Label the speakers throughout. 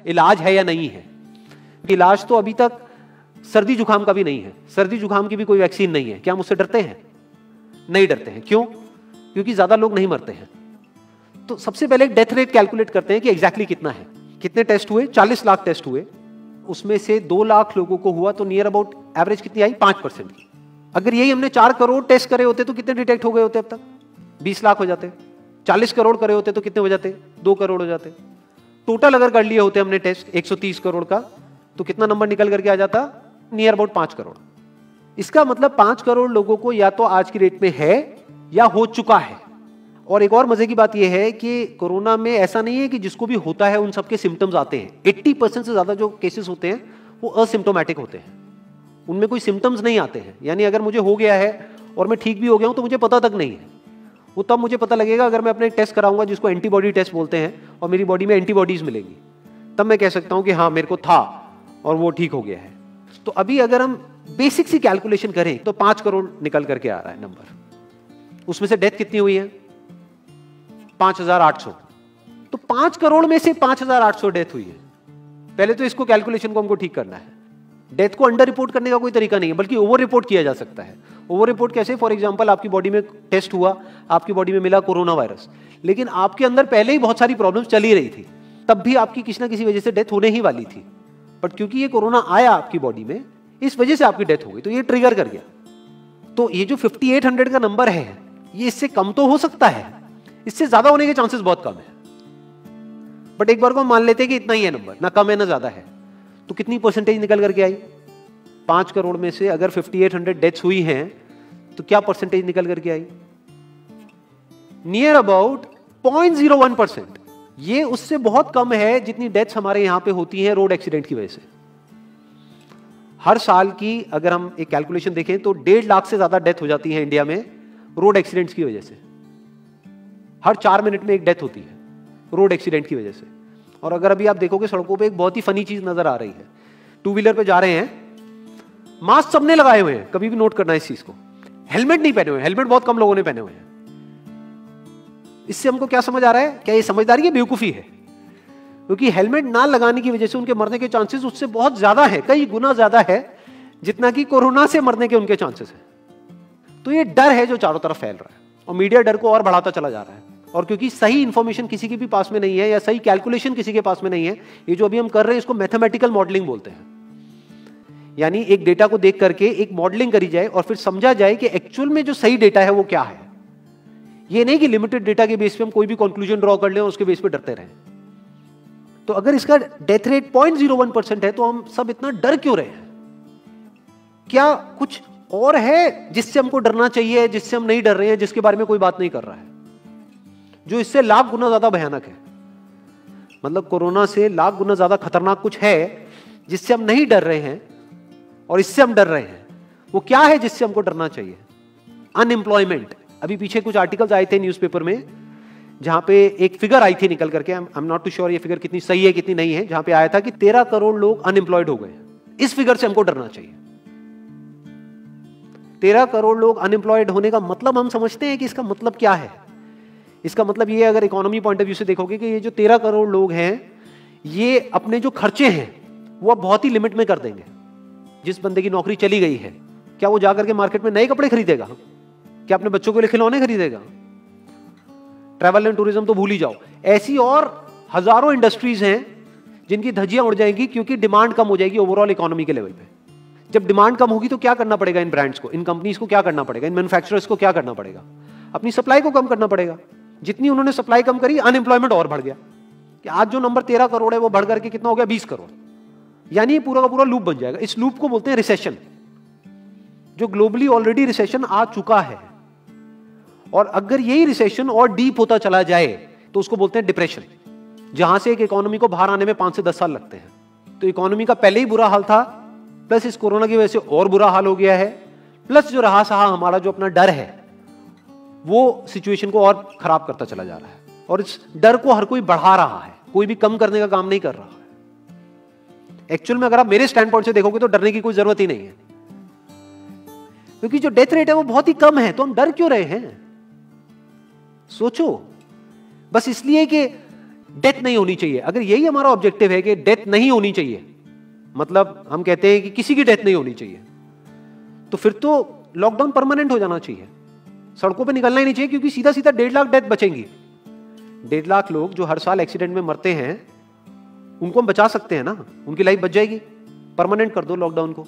Speaker 1: इलाज है या नहीं है। इलाज तो अभी तक सर्दी जुकाम का भी नहीं है, सर्दी जुकाम की भी कोई वैक्सीन नहीं है। क्या हम उससे डरते हैं? नहीं डरते हैं। क्यों? क्योंकि ज्यादा लोग नहीं मरते हैं। तो सबसे पहले डेथ रेट कैलकुलेट करते हैं कि एग्जैक्टली कितना है। कितने टेस्ट हुए? 40 लाख टेस्ट हुए, उसमें से 2 लाख लोगों को हुआ, तो नियर अबाउट एवरेज कितनी आई? 5% की। अगर यही हमने 4 करोड़ टेस्ट करे होते तो कितने डिटेक्ट हो गए होते? अब तक 20 लाख हो जाते। 40 करोड़ करे होते तो कितने हो जाते? 2 करोड़ हो जाते। टोटल अगर कर लिए होते हमने टेस्ट 130 करोड़ का, तो कितना नंबर निकल करके आ जाता? Near about 5 crore. इसका मतलब 5 करोड़ लोगों को या तो आज की डेट में है या हो चुका है। और एक और मजे की बात यह है कि कोरोना में ऐसा नहीं है कि जिसको भी होता है उन सबके सिम्टम्स आते हैं। 80% से ज्यादा जो केसेस होते हैं वो असिम्टोमेटिक होते हैं, उनमें कोई सिम्टम्स नहीं आते हैं। यानी अगर मुझे हो गया है और मैं ठीक भी हो गया हूं तो मुझे पता तक नहीं है। वो तब मुझे पता लगेगा अगर मैं अपने एक टेस्ट कराऊंगा जिसको एंटीबॉडी टेस्ट बोलते हैं, और मेरी बॉडी में एंटीबॉडीज मिलेंगी, तब मैं कह सकता हूं कि हाँ मेरे को था और वो ठीक हो गया है। तो अभी अगर हम बेसिक सी कैलकुलेशन करें तो 5 करोड़ निकल करके आ रहा है नंबर। उसमें से डेथ कितनी हुई है? 5800। तो 5 करोड़ में से 5800 डेथ हुई है। पहले तो इसको कैलकुलेशन को हमको ठीक करना है। डेथ को अंडर रिपोर्ट करने का कोई तरीका नहीं है, बल्कि ओवर रिपोर्ट किया जा सकता है। ओवर रिपोर्ट कैसे? फॉर एग्जांपल आपकी बॉडी में टेस्ट हुआ, आपकी बॉडी में मिला कोरोना वायरस, लेकिन आपके अंदर पहले ही बहुत सारी प्रॉब्लम्स चली रही थी, तब भी आपकी किसी ना किसी वजह से डेथ होने ही वाली थी। बट क्योंकि ये कोरोना आया आपकी बॉडी में, इस वजह से आपकी डेथ हो गई, तो ये ट्रिगर कर गया। तो ये जो 5800 का नंबर है, ये इससे कम तो हो सकता है, इससे ज्यादा होने के चांसेस बहुत कम है। बट एक बार को हम मान लेते हैं कि इतना ही है नंबर, ना कम है ना ज्यादा है, तो कितनी परसेंटेज निकल करके आई? 5 करोड़ में से अगर 5800 डेथ्स हुई हैं तो क्या परसेंटेज निकल करके आई? Near about 0.01%। ये उससे बहुत कम है जितनी डेथ्स हमारे यहां पे होती हैं रोड एक्सीडेंट की वजह से। हर साल की अगर हम एक कैलकुलेशन देखें तो 1.5 लाख से ज्यादा डेथ हो जाती है इंडिया में रोड एक्सीडेंट्स की वजह से। हर 4 मिनट में एक डेथ होती है रोड एक्सीडेंट की वजह से। और अगर अभी आप देखोगे सड़कों पे एक बहुत ही फनी चीज नजर आ रही है। 2 व्हीलर पे जा रहे हैं, मास्क सबने लगाए हुए हैं, कभी भी नोट करना इस चीज को। हेलमेट नहीं पहने हुए, हेलमेट बहुत कम लोगों ने पहने हुए हैं। इससे हमको क्या समझ आ रहा है? क्या ये समझदारी है, बेवकूफी है? क्योंकि हेलमेट ना लगाने की वजह से उनके मरने के चांसेस उससे बहुत ज्यादा है, कई गुना ज्यादा है जितना कि कोरोना से मरने के उनके चांसेस है। तो ये डर है जो चारों तरफ फैल रहा है, और मीडिया डर को और बढ़ाता चला जा रहा है। और क्योंकि सही इंफॉर्मेशन किसी के भी पास में नहीं है, या सही कैलकुलेशन किसी के पास में नहीं है, ये जो अभी हम कर रहे हैं इसको मैथमेटिकल मॉडलिंग बोलते हैं। यानी एक डेटा को देख करके एक मॉडलिंग करी जाए और फिर समझा जाए कि एक्चुअल में जो सही डेटा है वो क्या है। ये नहीं कि लिमिटेड डेटा के बेस पे हम कोई भी कंक्लूजन ड्रॉ कर लें और उसके बेस पे डरते रहें। तो अगर इसका डेथ रेट 0.01% है तो हम सब इतना डर क्यों रहे हैं? क्या कुछ और है जिससे हमको डरना चाहिए, जिससे हम नहीं डर रहे हैं, जिसके बारे में कोई बात नहीं कर रहा है, जो इससे लाख गुना ज्यादा भयानक है? मतलब कोरोना से लाख गुना ज्यादा खतरनाक कुछ है जिससे हम नहीं डर रहे हैं और इससे हम डर रहे हैं। वो क्या है जिससे हमको डरना चाहिए? अनएम्प्लॉयमेंट। अभी पीछे कुछ आर्टिकल्स आए थे न्यूज़पेपर में जहां पे एक फिगर आई थी निकल करके, I am not too sure ये फिगर कितनी सही है कितनी नहीं है, जहां पे आया था कि 13 करोड़ लोग अनएम्प्लॉयड हो गए। इस फिगर से हमको डरना चाहिए। 13 करोड़ लोग अनएम्प्लॉयड होने का मतलब हम समझते हैं कि इसका मतलब क्या है? इसका मतलब ये, अगर इकोनॉमी पॉइंट ऑफ व्यू से देखोगे, कि ये जो 13 करोड़ लोग हैं ये अपने जो खर्चे हैं वो अब बहुत ही लिमिट में कर देंगे। जिस बंदे की नौकरी चली गई है, क्या वो जाकर के मार्केट में नए कपड़े खरीदेगा? क्या अपने बच्चों के लिए खिलौने खरीदेगा? ट्रैवल एंड टूरिज्म तो भूल ही जाओ। ऐसी और हजारों इंडस्ट्रीज हैं जिनकी धज्जियां उड़ जाएंगी क्योंकि डिमांड कम हो जाएगी ओवरऑल इकोनॉमी के लेवल पे। जब डिमांड कम होगी तो क्या करना पड़ेगा इन ब्रांड्स को, इन कंपनीज को क्या करना पड़ेगा, इन मैन्युफैक्चरर्स को क्या करना पड़ेगा? अपनी सप्लाई को कम करना पड़ेगा। जितनी उन्होंने सप्लाई कम करी, अनएम्प्लॉयमेंट और बढ़ गया कि आज जो नंबर 13 करोड़ है वो बढ़ करके कितना हो गया? 20 करोड़। यानी पूरा का पूरा लूप बन जाएगा। इस लूप को बोलते हैं रिसेशन, जो ग्लोबली ऑलरेडी रिसेशन आ चुका है। और अगर यही रिसेशन और डीप होता चला जाए तो उसको बोलते हैं डिप्रेशन, जहां से एक इकोनॉमी को बाहर आने में 5 से 10 साल लगते हैं। तो इकोनॉमी का पहले ही बुरा हाल था, प्लस इस कोरोना की वजह से और बुरा हाल हो गया है, प्लस जो रहा सहा हमारा जो अपना डर है वो सिचुएशन को और खराब करता चला जा रहा है। और इस डर को हर कोई बढ़ा रहा है, कोई भी कम करने का काम नहीं कर रहा है। एक्चुअल में अगर आप मेरे स्टैंड पॉइंट से देखोगे तो डरने की कोई जरूरत ही नहीं है, क्योंकि जो डेथ रेट है वो बहुत ही कम है। तो हम डर क्यों रहे हैं? सोचो। बस इसलिए कि डेथ नहीं होनी चाहिए। अगर यही हमारा ऑब्जेक्टिव है कि डेथ नहीं होनी चाहिए, मतलब हम कहते हैं कि किसी की डेथ नहीं होनी चाहिए, तो फिर तो लॉकडाउन परमानेंट हो जाना चाहिए, सड़कों पे निकलना ही नहीं चाहिए, क्योंकि सीधा सीधा 1.5 लाख डेथ बचेंगी। 1.5 लाख लोग जो हर साल एक्सीडेंट में मरते हैं, उनको हम बचा सकते हैं ना, उनकी लाइफ बच जाएगी। परमानेंट कर दो लॉकडाउन को।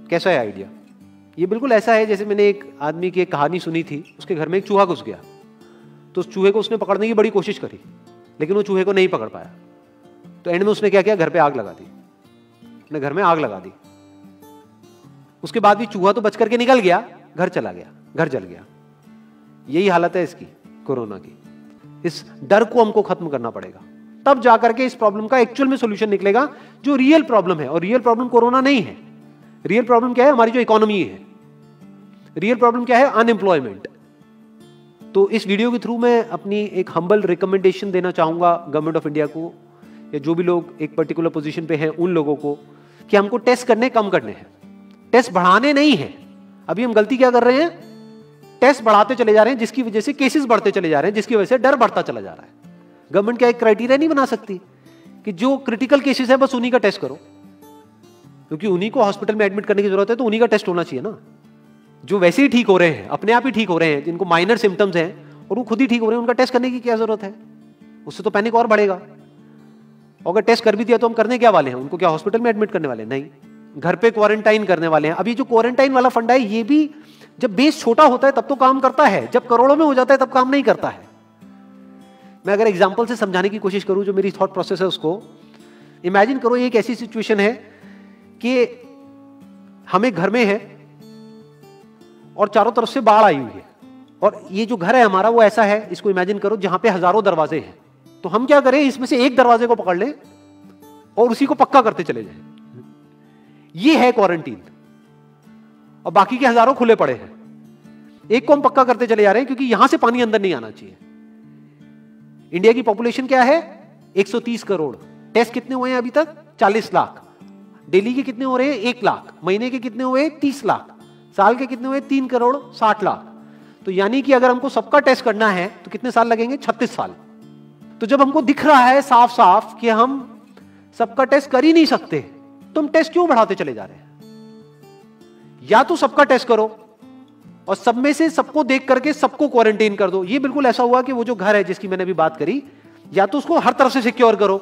Speaker 1: कैसा है आइडिया? ये बिल्कुल ऐसा है जैसे मैंने एक आदमी की एक कहानी सुनी थी, उसके घर में एक चूहा घुस गया, तो उस चूहे को उसने पकड़ने की बड़ी कोशिश करी, लेकिन वो चूहे को नहीं पकड़ पाया। तो एंड में उसने क्या किया, घर पे आग लगा दी, अपने घर में आग लगा दी। उसके बाद भी चूहा तो बच करके निकल गया, घर चला गया, घर जल गया। यही हालत है इसकी, कोरोना की। इस डर को हमको खत्म करना पड़ेगा, तब जाकर के इस प्रॉब्लम का एक्चुअल में सॉल्यूशन निकलेगा, जो रियल प्रॉब्लम है। और रियल प्रॉब्लम कोरोना नहीं है। रियल प्रॉब्लम क्या है? हमारी जो इकोनॉमी है। रियल प्रॉब्लम क्या है? अनएम्प्लॉयमेंट। तो इस वीडियो के थ्रू मैं अपनी एक हम्बल रिकमेंडेशन देना चाहूंगा गवर्नमेंट ऑफ इंडिया को, या जो भी लोग एक पर्टिकुलर पोजीशन पे हैं उन लोगों को, कि हमको टेस्ट करने कम करने हैं, टेस्ट बढ़ाने नहीं है। अभी हम गलती क्या कर रहे हैं? टेस्ट बढ़ाते चले जा रहे हैं, जिसकी वजह से केसेस बढ़ते चले जा रहे हैं, जिसकी वजह से डर बढ़ता चला जा रहा है। गवर्नमेंट क्या एक क्राइटेरिया नहीं बना सकती कि जो क्रिटिकल केसेस है बस उन्हीं का टेस्ट करो, क्योंकि उन्हीं को हॉस्पिटल में एडमिट करने की जरूरत है, तो उन्हीं का टेस्ट होना चाहिए ना। जो वैसे ही ठीक हो रहे हैं, अपने आप ही ठीक हो रहे हैं, जिनको माइनर सिम्टम्स हैं और वो खुद ही ठीक हो रहे हैं, उनका टेस्ट करने की क्या जरूरत है? उससे तो पैनिक और बढ़ेगा। और अगर टेस्ट कर भी दिया तो हम करने क्या वाले हैं? उनको क्या हॉस्पिटल में एडमिट करने वाले? नहीं, घर पे क्वारंटाइन करने वाले हैं। अभी जो क्वारंटाइन वाला फंडा है, ये भी जब बेस छोटा होता है तब तो काम करता है, जब करोड़ों में हो जाता है तब काम नहीं करता है। मैं अगर एग्जांपल से समझाने की कोशिश करूं, जो मेरी थॉट प्रोसेस है उसको, इमेजिन करो एक ऐसी सिचुएशन है कि हम एक घर में है और चारों तरफ से बाढ़ आई हुई है, और ये जो घर है हमारा वो ऐसा है, इसको इमेजिन करो जहां पे हजारों दरवाजे हैं। तो हम क्या करें, इसमें से एक दरवाजे को पकड़ लें और उसी को पक्का करते चले जाएं। ये है क्वारंटीन, और बाकी के हजारों खुले पड़े हैं। एक को हम पक्का करते चले जा रहे हैं, क्योंकि यहां से पानी अंदर नहीं आना चाहिए। इंडिया की पॉपुलेशन क्या है? 130 करोड़। टेस्ट कितने हुए हैं अभी तक? 40 लाख। दिल्ली के कितने हो रहे हैं? 1 लाख। महीने के कितने हुए? 30 लाख। साल के कितने हुए? 3 करोड़ 60 लाख। तो यानी कि अगर हमको सबका टेस्ट करना है तो कितने साल लगेंगे? 36 साल। तो जब हमको दिख रहा है साफ साफ कि हम सबका टेस्ट कर ही नहीं सकते, तो हम टेस्ट क्यों बढ़ाते चले जा रहे हैं? या तो सबका टेस्ट करो और सब में से सबको देख करके सबको क्वारंटाइन कर दो। ये बिल्कुल ऐसा हुआ कि वो जो घर है जिसकी मैंने अभी बात करी, या तो उसको हर तरफ से सिक्योर करो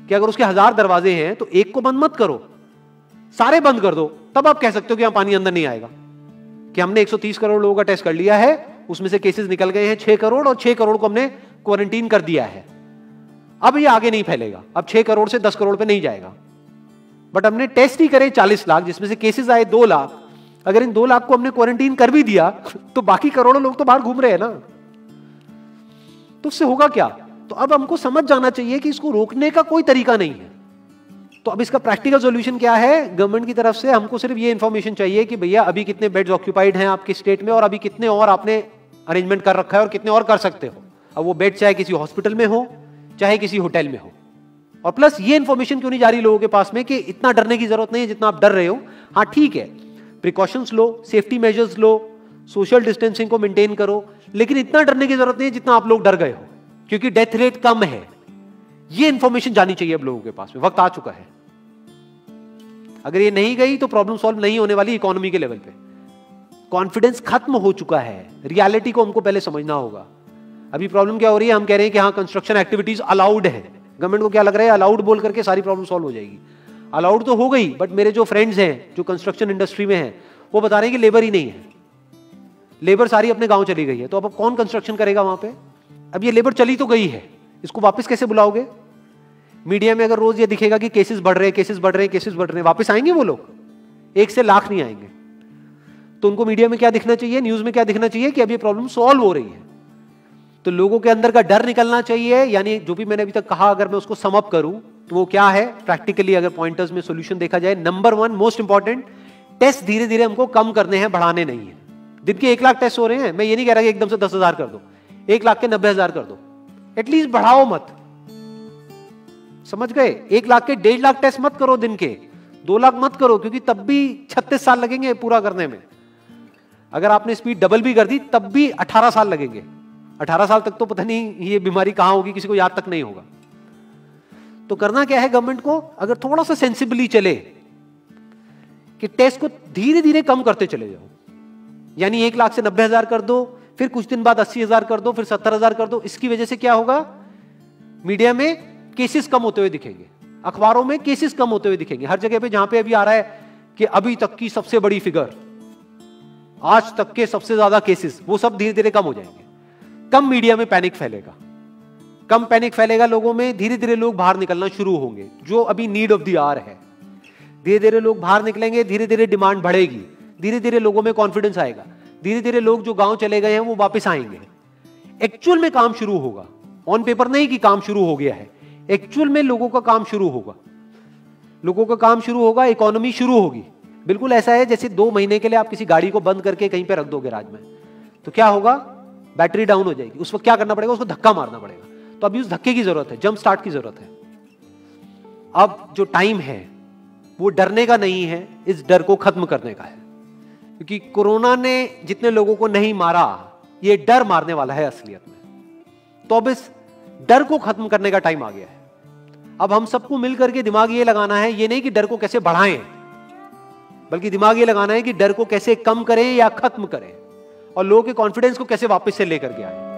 Speaker 1: कि अगर उसके 1000 दरवाजे हैं तो एक को बंद मत करो, सारे बंद कर दो। तब आप कह सकते हो कि यहां पानी अंदर नहीं आएगा, कि हमने 130 करोड़ लोगों का टेस्ट कर लिया है, उसमें से केसेस निकल गए हैं 6 करोड़, और 6 करोड़ को हमने क्वारंटीन कर दिया है। अब ये आगे नहीं फैलेगा, अब 6 करोड़ से 10 करोड़ पे नहीं जाएगा। बट हमने टेस्ट ही करे 40 लाख, जिसमें से केसेस आए 2 लाख। अगर इन 2 लाख को हमने क्वारंटीन कर भी दिया तो बाकी करोड़ों लोग तो बाहर घूम रहे हैं ना, तो उससे होगा क्या? तो अब हमको समझ जाना चाहिए कि इसको रोकने का कोई तरीका नहीं है। तो अब इसका प्रैक्टिकल सॉल्यूशन क्या है? गवर्नमेंट की तरफ से हमको सिर्फ ये इंफॉर्मेशन चाहिए कि भैया अभी कितने बेड्स ऑक्यूपाइड हैं आपके स्टेट में, और अभी कितने और आपने अरेंजमेंट कर रखा है, और कितने और कर सकते हो। अब वो बेड चाहे किसी हॉस्पिटल में हो, चाहे किसी होटल में हो। और प्लस ये इंफॉर्मेशन क्यों नहीं जा रही लोगों के पास में कि इतना डरने की जरूरत नहीं है जितना आप डर रहे हो। हाँ ठीक है, प्रिकॉशंस लो, सेफ्टी मेजर्स लो, सोशल डिस्टेंसिंग को मेंटेन करो, लेकिन इतना डरने की जरूरत नहीं है जितना आप लोग डर गए हो, क्योंकि डेथ रेट कम है। ये इंफॉर्मेशन जानी चाहिए अब लोगों के पास में, वक्त आ चुका है। अगर ये नहीं गई तो प्रॉब्लम सॉल्व नहीं होने वाली इकोनॉमी के लेवल पे। कॉन्फिडेंस खत्म हो चुका है, रियलिटी को हमको पहले समझना होगा। अभी प्रॉब्लम क्या हो रही है? हम कह रहे हैं कि हाँ कंस्ट्रक्शन एक्टिविटीज अलाउड है। गवर्नमेंट को क्या लग रहा है? अलाउड बोल करके सारी प्रॉब्लम सॉल्व हो जाएगी। अलाउड तो हो गई, बट मेरे जो फ्रेंड्स हैं जो कंस्ट्रक्शन इंडस्ट्री में हैं, वो बता रहे हैं कि लेबर ही नहीं है, लेबर सारी अपने गांव चली गई है। तो अब कौन कंस्ट्रक्शन करेगा वहां पे? अब ये लेबर चली तो गई है, इसको वापस कैसे बुलाओगे? मीडिया में अगर रोज ये दिखेगा कि केसेस बढ़ रहे हैं, केसेस बढ़ रहे हैं, केसेस बढ़ रहे हैं, वापस आएंगे वो लोग? 1 से लाख नहीं आएंगे। तो उनको मीडिया में क्या दिखना चाहिए, न्यूज में क्या दिखना चाहिए? कि अब ये प्रॉब्लम सॉल्व हो रही है। तो लोगों के अंदर का डर निकलना चाहिए। यानी जो भी मैंने अभी तक कहा, अगर मैं उसको सम अप करूं तो वो क्या है प्रैक्टिकली, अगर पॉइंटर्स में सॉल्यूशन देखा जाए। नंबर 1 मोस्ट इंपॉर्टेंट, टेस्ट धीरे धीरे हमको कम करने हैं, बढ़ाने नहीं है। दिन के 1 लाख टेस्ट हो रहे हैं, मैं ये नहीं कह रहा कि एकदम से 10,000 कर दो, 1 लाख के 90,000 कर दो, एटलीस्ट बढ़ाओ मत। समझ गए? 1 लाख के 1.5 लाख टेस्ट मत करो दिन के, 2 लाख मत करो, क्योंकि तब भी 36 साल लगेंगे पूरा करने में। अगर आपने स्पीड डबल भी कर दी तब भी 18 साल लगेंगे। 18 साल तक तो पता नहीं ये बीमारी कहां होगी, किसी को याद तक नहीं होगा। तो करना क्या है गवर्नमेंट को, अगर थोड़ा सा सेंसिबली चले कि टेस्ट को धीरे धीरे कम करते चले जाओ, यानी 1 लाख से 90,000 कर दो, फिर कुछ दिन बाद 80,000 कर दो, फिर 70,000 कर दो। इसकी वजह से क्या होगा, मीडिया में केसेस कम होते हुए दिखेंगे, अखबारों में केसेस कम होते हुए दिखेंगे, हर जगह पे जहां पे अभी आ रहा है कि अभी तक की सबसे बड़ी फिगर, आज तक के सबसे ज्यादा केसेस, वो सब धीरे धीरे कम हो जाएंगे। कम मीडिया में पैनिक फैलेगा, कम पैनिक फैलेगा लोगों में, धीरे धीरे लोग बाहर निकलना शुरू होंगे, जो अभी नीड ऑफ द आवर है। धीरे धीरे लोग बाहर निकलेंगे, धीरे धीरे डिमांड बढ़ेगी, धीरे धीरे लोगों में कॉन्फिडेंस आएगा, धीरे धीरे लोग जो गांव चले गए हैं वो वापस आएंगे। एक्चुअल में काम शुरू होगा, ऑन पेपर नहीं कि काम शुरू हो गया है, एक्चुअल में लोगों का काम शुरू होगा, लोगों का काम शुरू होगा, इकोनॉमी शुरू होगी। बिल्कुल ऐसा है जैसे 2 महीने के लिए आप किसी गाड़ी को बंद करके कहीं पे रख दोगे राज में, तो क्या होगा, बैटरी डाउन हो जाएगी, उस वक्त क्या करना पड़ेगा, उसको धक्का मारना पड़ेगा। तो अभी उस धक्के की जरूरत है, जंप स्टार्ट की जरूरत है। अब जो टाइम है वो डरने का नहीं है, इस डर को खत्म करने का है, क्योंकि कोरोना ने जितने लोगों को नहीं मारा, ये डर मारने वाला है असलियत में। तो अब इस डर को खत्म करने का टाइम आ गया है। अब हम सबको मिलकर के दिमाग ये लगाना है, ये नहीं कि डर को कैसे बढ़ाएं, बल्कि दिमाग ये लगाना है कि डर को कैसे कम करें या खत्म करें, और लोगों के कॉन्फिडेंस को कैसे वापस से लेकर के आए।